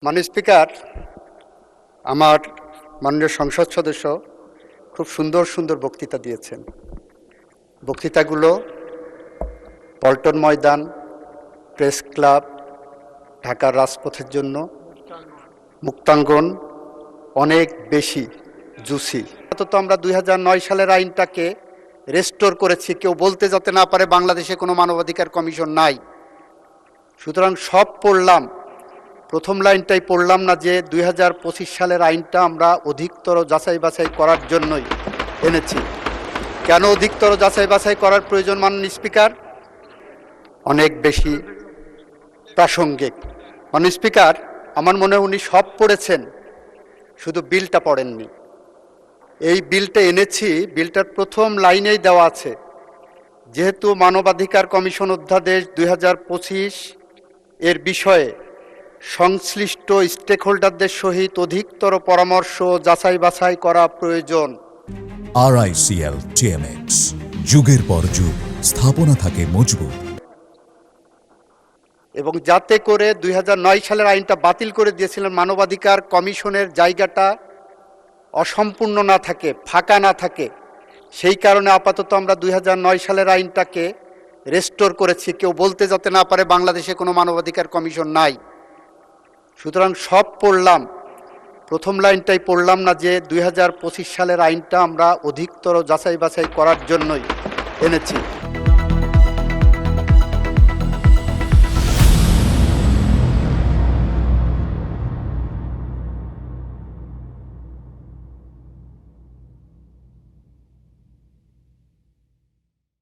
মাননীয় স্পিকার, আমার মাননীয় সংসদ সদস্য খুব সুন্দর সুন্দর বক্তৃতা দিয়েছেন। বক্তৃতাগুলো পল্টন ময়দান, প্রেস ক্লাব, ঢাকার রাজপথের জন্য, মুক্তাঙ্গন অনেক বেশি জুসি। তো আমরা 2009 সালের আইনটাকে রেস্টোর করেছি, কেউ বলতে যাতে না পারে বাংলাদেশে কোনো মানবাধিকার কমিশন নাই। সুতরাং সব পড়লাম, প্রথম লাইনটাই পড়লাম না যে 2025 সালের আইনটা আমরা অধিকতর যাচাই বাছাই করার জন্যই এনেছি। কেন অধিকতর যাচাই বাছাই করার প্রয়োজন মাননীয় স্পিকার? অনেক বেশি প্রাসঙ্গিক। মাননীয় স্পিকার, আমার মনে হয় উনি সব পড়েছেন, শুধু বিলটা পড়েননি। এই বিলটা এনেছি, বিলটার প্রথম লাইনেই দেওয়া আছে, যেহেতু মানবাধিকার কমিশন অধ্যাদেশ 2025 এর বিষয়ে সংশ্লিষ্ট স্টেকহোল্ডারদের সহিত অধিকতর পরামর্শ যাচাই বাছাই করা প্রয়োজন। RICL TMX, যুগের পর যুগ স্থাপনা থাকে মজবুত। এবং যাতে করে 2009 সালের আইনটা বাতিল করে দিয়েছিলেন, মানবাধিকার কমিশনের জায়গাটা অসম্পূর্ণ না থাকে, ফাঁকা না থাকে, সেই কারণে আপাতত আমরা 2009 সালের আইনটাকে রেস্টোর করেছি, কেউ বলতে যাতে না পারে বাংলাদেশে কোনো মানবাধিকার কমিশন নাই। সুতরাং সব পড়লাম, প্রথম লাইনটাই পড়লাম না যে 2025 সালের আইনটা আমরা অধিকতর যাচাই বাছাই করার জন্যই এনেছি।